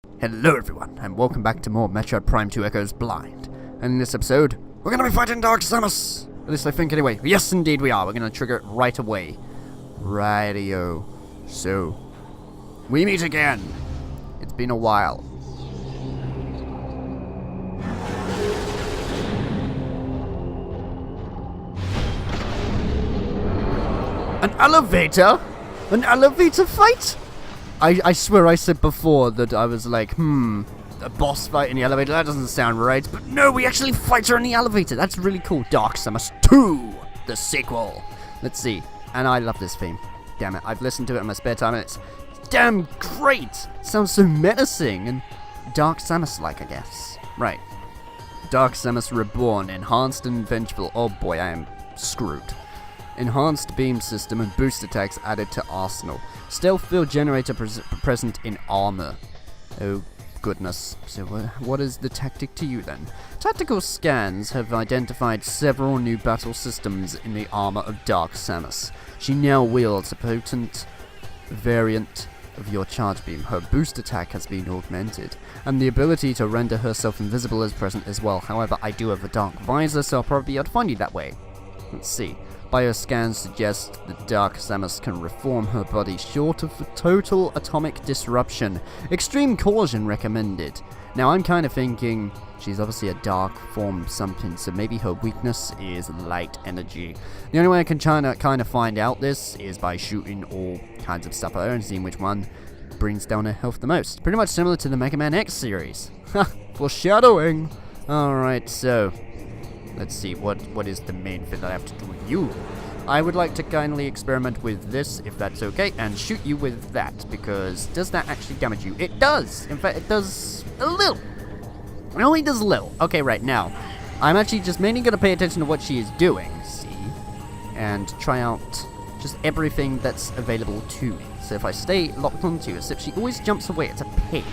Hello everyone, and welcome back to more Metroid Prime 2 Echoes Blind. And in this episode, we're gonna be fighting Dark Samus! At least I think anyway. Yes, indeed we are. We're gonna trigger it right away. Rightio. So, we meet again. It's been a while. An elevator? An elevator fight? I swear I said before that I was like, a boss fight in the elevator, that doesn't sound right. But no, we actually fight her in the elevator. That's really cool. Dark Samus 2, the sequel. Let's see. And I love this theme. Damn it, I've listened to it in my spare time and it's damn great. Sounds so menacing and Dark Samus-like, I guess. Right. Dark Samus Reborn, enhanced and vengeful. Oh boy, I am screwed. Enhanced beam system and boost attacks added to arsenal. Stealth field generator present in armor. Oh goodness. So what is the tactic to you then? Tactical scans have identified several new battle systems in the armor of Dark Samus. She now wields a potent variant of your charge beam. Her boost attack has been augmented, and the ability to render herself invisible is present as well. However, I do have a dark visor, so I'll probably be able to find you that way. Let's see. Bioscans suggest that Dark Samus can reform her body short of total atomic disruption. Extreme caution recommended. Now I'm kind of thinking she's obviously a dark form something, so maybe her weakness is light energy. The only way I can kind of find out this is by shooting all kinds of stuff at her and seeing which one brings down her health the most. Pretty much similar to the Mega Man X series. Ha! Foreshadowing! Alright, so let's see, what is the main thing that I have to do with you? I would like to kindly experiment with this, if that's okay, and shoot you with that, because does that actually damage you? It does! In fact, it does a little. It only does a little. Okay, right now, I'm actually just mainly going to pay attention to what she is doing, see? And try out just everything that's available to me. So if I stay locked onto her, except she always jumps away, it's a pain.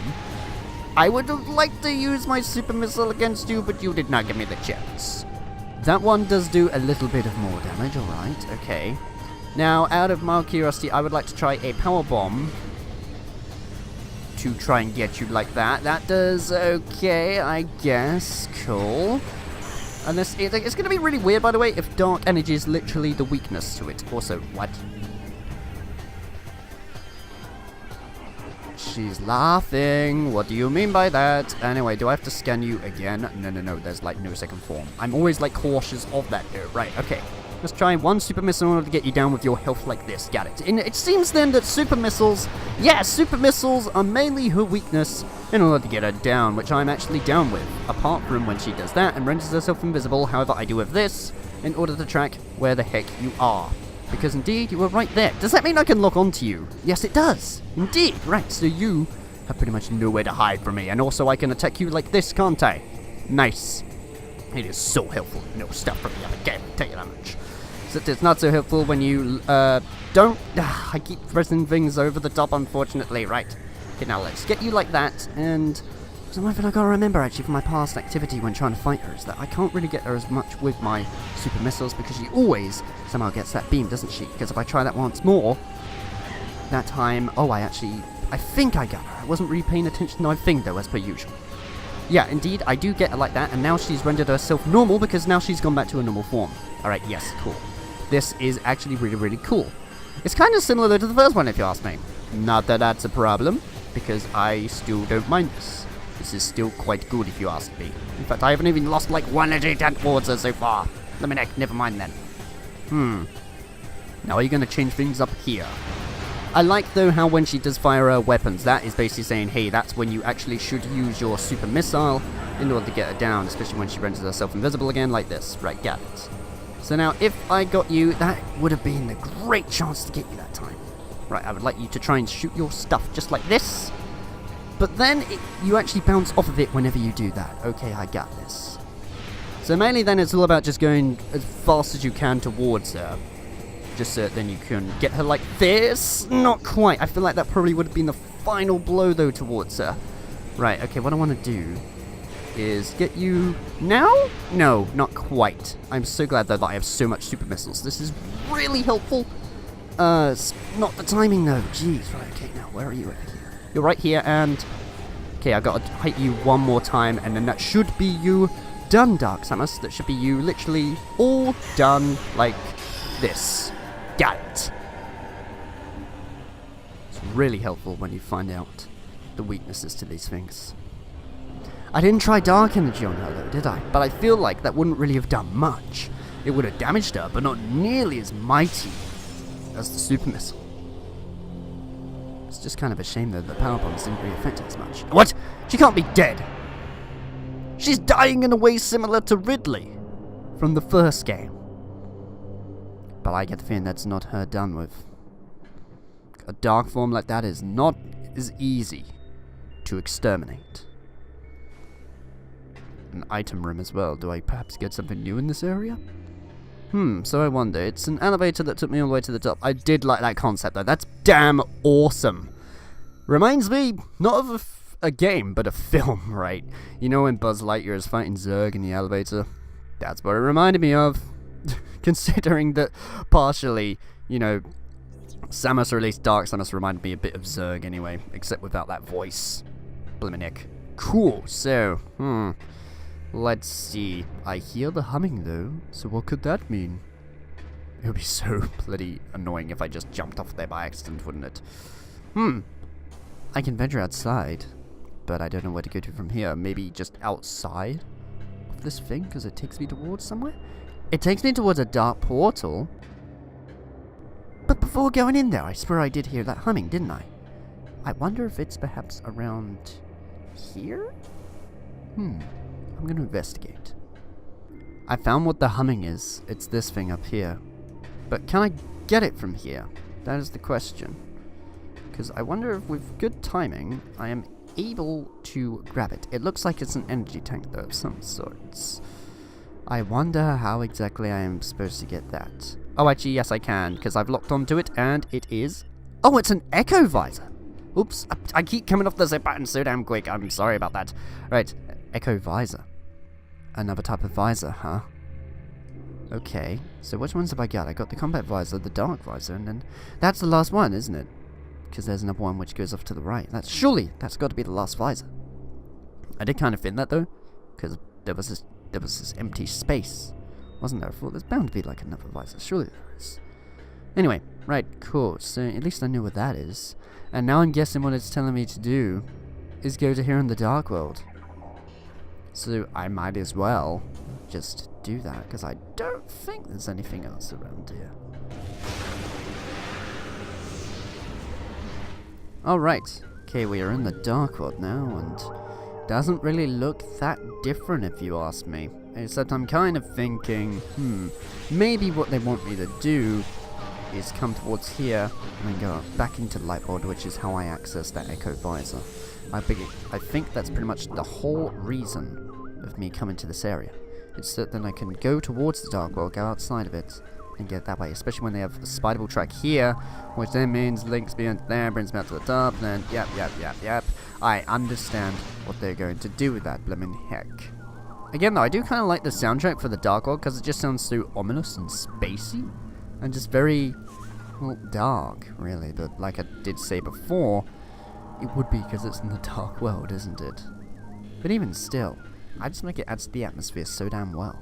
I would have liked to use my super missile against you, but you did not give me the chance. That one does do a little bit of more damage, alright, okay. Now, out of mild curiosity, I would like to try a power bomb to try and get you like that. That does okay, I guess. Cool. And this, it's going to be really weird, by the way, if dark energy is literally the weakness to it. Also, what? She's laughing. What do you mean by that? Anyway, do I have to scan you again? No. There's like no second form. I'm always like cautious of that though. Right, okay. Let's try one super missile in order to get you down with your health like this. Got it. And it seems then that super missiles, super missiles are mainly her weakness in order to get her down, which I'm actually down with. Apart from when she does that and renders herself invisible. However, I do have this in order to track where the heck you are. Because indeed, you were right there. Does that mean I can lock onto you? Yes, it does. Indeed. Right, so you have pretty much nowhere to hide from me. And also, I can attack you like this, can't I? Nice. It is so helpful. No stuff from the other game, I'll tell you that much. Except it's not so helpful when you, don't... I keep pressing things over the top, unfortunately. Right. Okay, now let's get you like that, and... So one thing I gotta remember, actually, from my past activity when trying to fight her is that I can't really get her as much with my super missiles because she always somehow gets that beam, doesn't she? Because if I try that once more, that time... Oh, I think I got her. I wasn't really paying attention to my thing, though, as per usual. Yeah, indeed, I do get her like that, and now she's rendered herself normal because now she's gone back to a normal form. Alright, yes, cool. This is actually really, really cool. It's kind of similar, though, to the first one, if you ask me. Not that that's a problem, because I still don't mind this. This is still quite good, if you ask me. In fact, I haven't even lost, like, one energy tank towards her so far. Let me never mind then. Now, are you going to change things up here? I like, though, how when she does fire her weapons, that is basically saying, hey, that's when you actually should use your super missile in order to get her down, especially when she renders herself invisible again, like this. Right, got it. So now, if I got you, that would have been a great chance to get you that time. Right, I would like you to try and shoot your stuff just like this. But then, you actually bounce off of it whenever you do that. Okay, I got this. So mainly then it's all about just going as fast as you can towards her. Just so then you can get her like this. Not quite. I feel like that probably would have been the final blow though towards her. Right, okay, what I want to do is get you now? No, not quite. I'm so glad though that I have so much super missiles. This is really helpful. It's not the timing though. Jeez, right, okay, now where are you over here? You're right here and... Okay, I gotta hit you one more time, and then that should be you done, Dark Samus. That should be you literally all done like this. Got it. It's really helpful when you find out the weaknesses to these things. I didn't try Dark Energy on her though, did I? But I feel like that wouldn't really have done much. It would have damaged her, but not nearly as mighty as the Super Missile. It's just kind of a shame though that the power bombs didn't really affect it as much. What? She can't be dead! She's dying in a way similar to Ridley from the first game. But I get the feeling that's not her done with. A dark form like that is not as easy to exterminate. An item room as well. Do I perhaps get something new in this area? So I wonder. It's an elevator that took me all the way to the top. I did like that concept though. That's damn awesome. Reminds me, not of a game, but a film, right? You know when Buzz Lightyear is fighting Zurg in the elevator? That's what it reminded me of. Considering that partially, you know, Samus, or at least Dark Samus, reminded me a bit of Zurg anyway, except without that voice. Bliminick. Cool, so, let's see. I hear the humming though, so what could that mean? It would be so bloody annoying if I just jumped off there by accident, wouldn't it? I can venture outside, but I don't know where to go to from here. Maybe just outside of this thing, because it takes me towards somewhere? It takes me towards a dark portal. But before going in there, I swear I did hear that humming, didn't I? I wonder if it's perhaps around here? I'm going to investigate. I found what the humming is. It's this thing up here. But can I get it from here? That is the question. Because I wonder if with good timing, I am able to grab it. It looks like it's an energy tank though, of some sorts. I wonder how exactly I am supposed to get that. Oh, actually, yes, I can, because I've locked onto it, and it is... Oh, it's an Echo Visor! Oops, I keep coming off the zip button so damn quick. I'm sorry about that. Right, Echo Visor. Another type of visor, huh? Okay, so which ones have I got? I got the Combat Visor, the Dark Visor, and then... That's the last one, isn't it? Because there's another one which goes off to the right. Surely, that's got to be the last visor. I did kind of think that, though, because there was this empty space, wasn't there? I thought there's bound to be like another visor. Surely there is. Anyway, right, cool. So at least I know what that is. And now I'm guessing what it's telling me to do is go to here in the Dark World. So I might as well just do that, because I don't think there's anything else around here. Alright. Okay, we are in the Dark World now, and doesn't really look that different if you ask me. Except I'm kind of thinking, maybe what they want me to do is come towards here and then go back into the light board, which is how I access that Echo Visor. I think that's pretty much the whole reason of me coming to this area. It's that then I can go towards the Dark World, go outside of it, and get that way, especially when they have a spiderable track here, which then means links me into there, brings me out to the top, and then yep. I understand what they're going to do with that, blimmin' heck. Again though, I do kind of like the soundtrack for the Dark World, because it just sounds so ominous and spacey, and just very, well, dark, really, but like I did say before, it would be because it's in the Dark World, isn't it? But even still, I just think it adds to the atmosphere so damn well.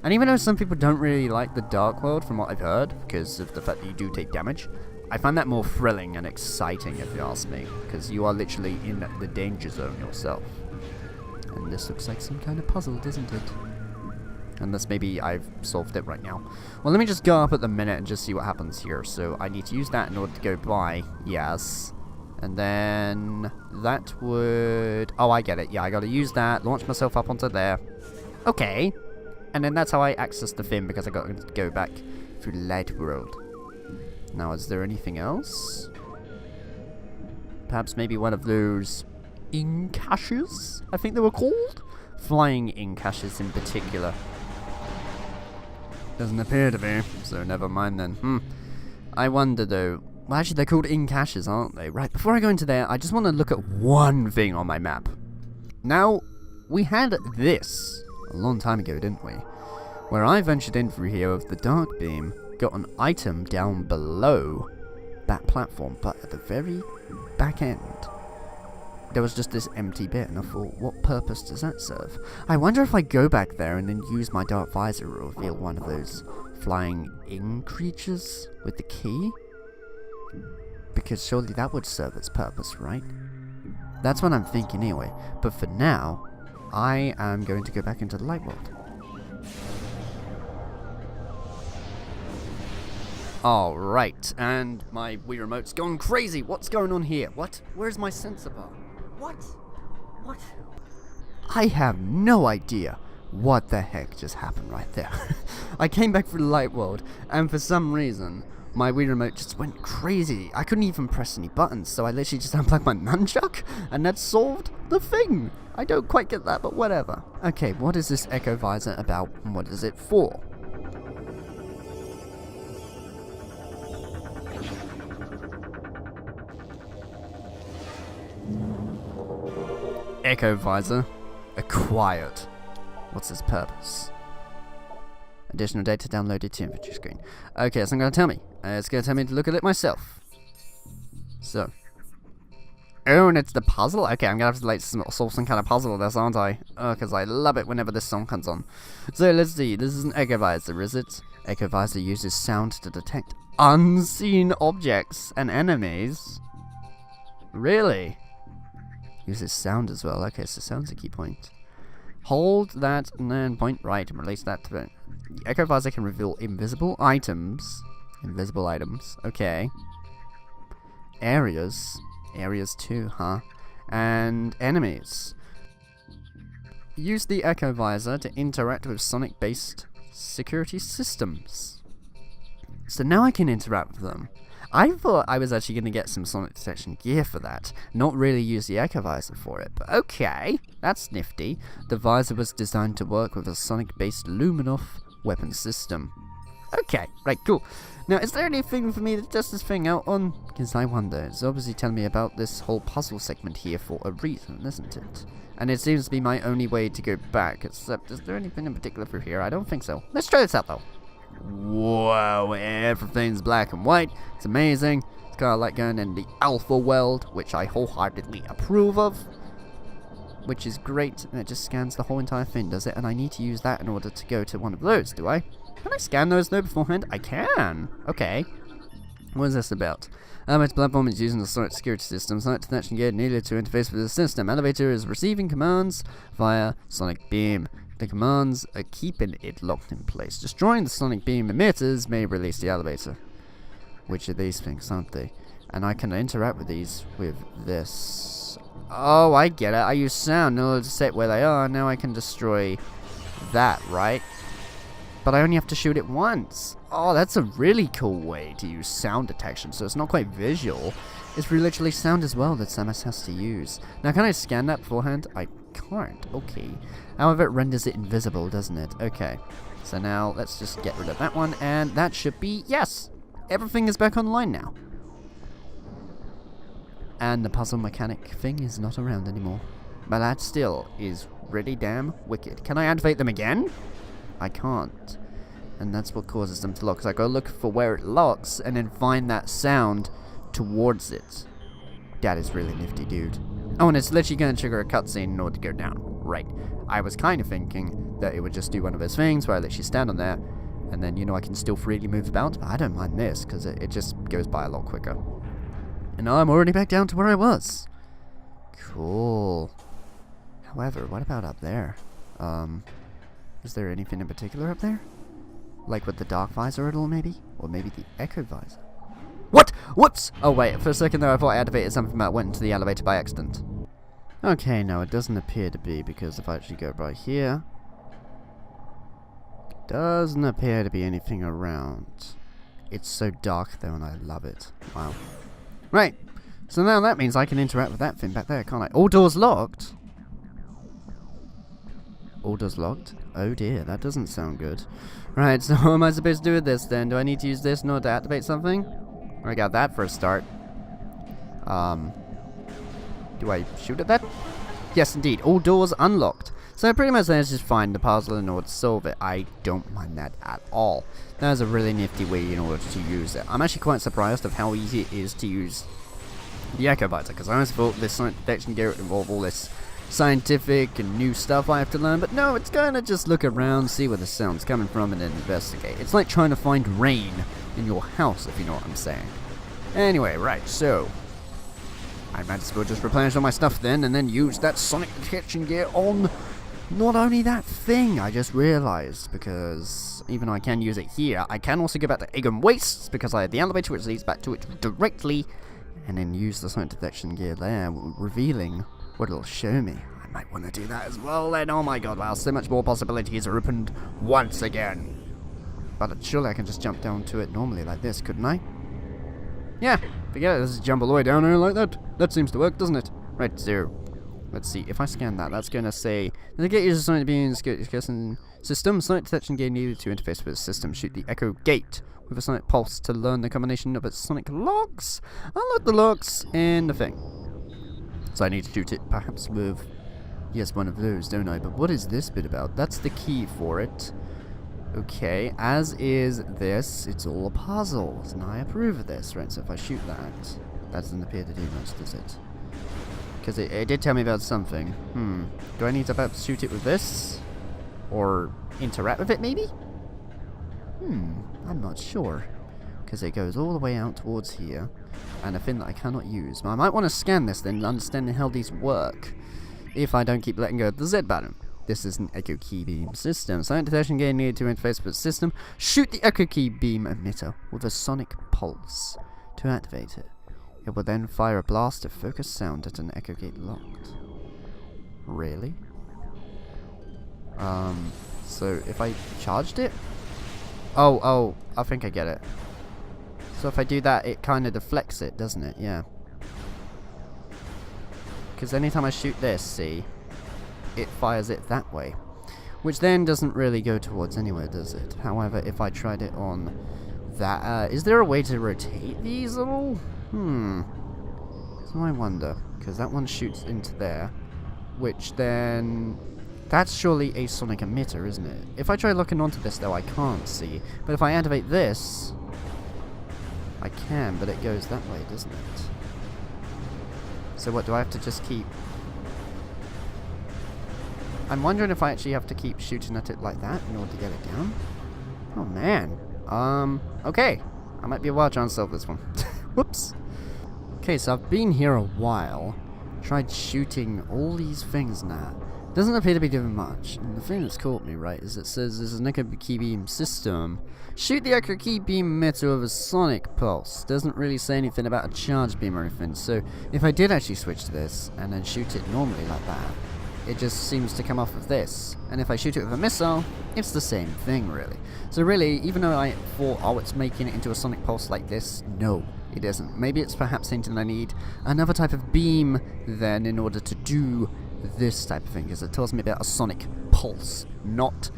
And even though some people don't really like the Dark World, from what I've heard, because of the fact that you do take damage, I find that more thrilling and exciting, if you ask me, because you are literally in the danger zone yourself. And this looks like some kind of puzzle, doesn't it? Unless maybe I've solved it right now. Well, let me just go up at the minute and just see what happens here. So I need to use that in order to go by. Yes. And then that would... Oh, I get it. Yeah, I gotta use that, launch myself up onto there. Okay. And then that's how I access the fin, because I got to go back through Light World. Now, is there anything else? Perhaps maybe one of those ink caches, I think they were called? Flying ink caches in particular. Doesn't appear to be, so never mind then. I wonder though. Well, actually, they're called ink caches, aren't they? Right, before I go into there, I just want to look at one thing on my map. Now, we had this a long time ago, didn't we? Where I ventured in through here with the Dark Beam, got an item down below that platform, but at the very back end, there was just this empty bit, and I thought, what purpose does that serve? I wonder if I go back there and then use my dark visor to reveal one of those flying in creatures with the key? Because surely that would serve its purpose, right? That's what I'm thinking anyway. But for now, I am going to go back into the light world. Alright, and my Wii Remote's gone crazy. What's going on here? What? Where's my sensor bar? What? I have no idea what the heck just happened right there. I came back from the light world, and for some reason, my Wii Remote just went crazy. I couldn't even press any buttons, so I literally just unplugged my nunchuck, and that solved the thing. I don't quite get that, but whatever. Okay, what is this Echo Visor about, and what is it for? Echo Visor acquired. What's its purpose? Additional data downloaded to inventory screen. Okay, it's not going to tell me. It's going to tell me to look at it myself. So. Oh, and it's the puzzle? Okay, I'm going to have to like solve some kind of puzzle with this, aren't I? Because I love it whenever this song comes on. So, let's see. This is an Echo Visor, is it? Echo Visor uses sound to detect unseen objects and enemies. Really? Uses sound as well. Okay, so sound's a key point. Hold that and then point right and release that to the Echo Visor can reveal invisible items. Invisible items. Okay. Areas. Areas too, huh? And enemies. Use the Echo Visor to interact with Sonic-based security systems. So now I can interact with them. I thought I was actually going to get some Sonic detection gear for that, not really use the Echo Visor for it, but okay, that's nifty. The visor was designed to work with a Sonic-based Luminoff weapon system. Okay, right, cool. Now, is there anything for me to test this thing out on? Because I wonder, it's obviously telling me about this whole puzzle segment here for a reason, isn't it? And it seems to be my only way to go back, except, is there anything in particular for here? I don't think so. Let's try this out, though. Whoa, everything's black and white. It's amazing. It's kind of like going in the alpha world, which I wholeheartedly approve of. Which is great, and it just scans the whole entire thing, does it? And I need to use that in order to go to one of those, do I? Can I scan those though beforehand? I can! Okay. What is this about? Elevator platform is using the Sonic security system. Sonic detection gear needed to interface with the system. Elevator is receiving commands via Sonic Beam. The commands are keeping it locked in place. Destroying the Sonic Beam emitters may release the elevator. Which are these things, aren't they? And I can interact with these with this. Oh, I get it. I use sound in order to set where they are. Now I can destroy that, right? But I only have to shoot it once. Oh, that's a really cool way to use sound detection. So it's not quite visual. It's literally sound as well that Samus has to use. Now, can I scan that beforehand? I can't. Okay. However, it renders it invisible, doesn't it? Okay. So now, let's just get rid of that one. And that should be... Yes! Everything is back online now. And the puzzle mechanic thing is not around anymore. But that still is really damn wicked. Can I activate them again? I can't. And that's what causes them to lock. So I gotta look for where it locks and then find that sound towards it. That is really nifty, dude. Oh, and it's literally gonna trigger a cutscene in order to go down. Right. I was kind of thinking that it would just do one of those things where I literally stand on there and then, you know, I can still freely move about. But I don't mind this because it just goes by a lot quicker. And now I'm already back down to where I was. Cool. However, what about up there? Is there anything in particular up there? Like with the Dark Visor at all, maybe? Or maybe the Echo Visor? What? Whoops! Oh, wait. For a second there, I thought I activated something that went into the elevator by accident. Okay, no, it doesn't appear to be, because if I actually go right here... Doesn't appear to be anything around. It's so dark, though, and I love it. Wow. Right. So now that means I can interact with that thing back there, can't I? All doors locked? All doors locked? Oh dear, that doesn't sound good. Right, so what am I supposed to do with this then? Do I need to use this in order to activate something? I got that for a start. Do I shoot at that? Yes, indeed. All doors unlocked. So pretty much let's just find the puzzle in order to solve it. I don't mind that at all. That is a really nifty way in order to use it. I'm actually quite surprised of how easy it is to use the Echo Visor, because I always thought this sonic detection gear would involve all this scientific and new stuff I have to learn, but no, it's gonna just look around, see where the sound's coming from, and then investigate. It's like trying to find rain in your house, if you know what I'm saying. Anyway, right, so I might as well just replenish all my stuff then, and then use that sonic detection gear on not only that thing, I just realized, because even though I can use it here, I can also go back to Egg and Wastes, because I had the elevator which leads back to it directly, and then use the sonic detection gear there, revealing what it'll show me. I might want to do that as well then. Oh my god, wow, so much more possibilities are opened once again. But surely I can just jump down to it normally like this, couldn't I? Yeah, forget it, let's just jump all the way down here like that. That seems to work, doesn't it? Right, so let's see, if I scan that, that's going to say, the gate uses sonic beam system, sonic detection gear needed to interface with the system. Shoot the Echo Gate with a sonic pulse to learn the combination of its sonic logs. I'll load the logs in the thing. So I need to shoot it perhaps with, yes, one of those, don't I? But what is this bit about? That's the key for it. Okay, as is this, it's all a puzzle, and I approve of this, right? So if I shoot that doesn't appear to do much, does it? Because it did tell me about something. Do I need to perhaps shoot it with this? Or interact with it, maybe? I'm not sure. Because it goes all the way out towards here, and a thing that I cannot use. But I might want to scan this then, understanding how these work, if I don't keep letting go of the Z button. This is an Echo Key Beam system. Sonic detection gear needed to interface with the system. Shoot the Echo Key Beam emitter with a sonic pulse to activate it. It will then fire a blast of focused sound at an Echo Gate locked. Really? So if I charged it? Oh, I think I get it. So if I do that, it kind of deflects it, doesn't it? Yeah. Because anytime I shoot this, see, it fires it that way. Which then doesn't really go towards anywhere, does it? However, if I tried it on that, is there a way to rotate these at all? So I wonder, because that one shoots into there, which then, that's surely a sonic emitter, isn't it? If I try looking onto this though, I can't see. But if I activate this, I can, but it goes that way, doesn't it? So what, do I have to just keep... I'm wondering if I actually have to keep shooting at it like that in order to get it down. Oh man. Okay. I might be a while trying to solve this one. Whoops. Okay, so I've been here a while. Tried shooting all these things now. Doesn't appear to be doing much. And the thing that's caught me, right, is it says there's an Echo Key Beam system. Shoot the Echo Key Beam emitter with a sonic pulse. Doesn't really say anything about a charge beam or anything. So if I did actually switch to this and then shoot it normally like that, it just seems to come off of this. And if I shoot it with a missile, it's the same thing, really. So really, even though I thought, oh, it's making it into a sonic pulse like this, no, it isn't. Maybe it's perhaps hinting I need another type of beam then in order to do this type of thing, because it tells me about a sonic pulse, not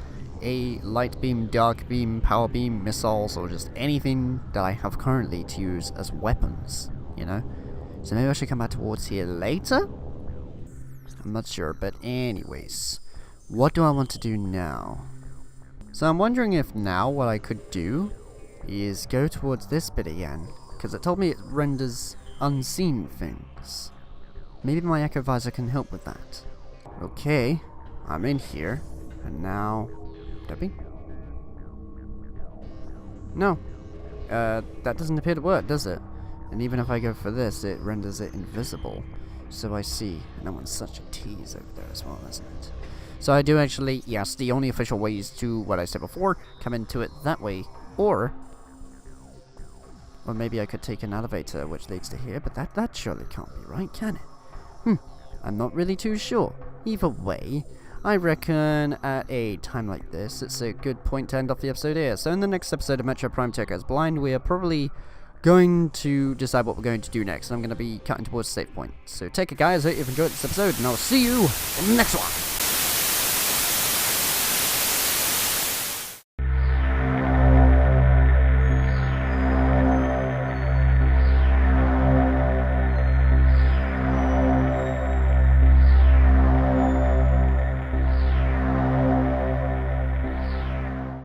a light beam, dark beam, power beam, missiles, or just anything that I have currently to use as weapons, you know? So maybe I should come back towards here later? I'm not sure, but anyways, what do I want to do now? So I'm wondering if now what I could do is go towards this bit again, because it told me it renders unseen things. Maybe my Echo Visor can help with that. Okay, I'm in here, and now... Debbie? No. That doesn't appear to work, does it? And even if I go for this, it renders it invisible. So I see. And that one's such a tease over there as well, isn't it? So I do actually, yes, the only official way is to, what I said before, come into it that way. Or maybe I could take an elevator which leads to here, but that surely can't be right, can it? I'm not really too sure. Either way, I reckon at a time like this, it's a good point to end off the episode here. So in the next episode of Metro Prime Tech as Blind, we are probably going to decide what we're going to do next. And I'm going to be cutting towards save point. So take it, guys. I hope you've enjoyed this episode, and I'll see you in the next one.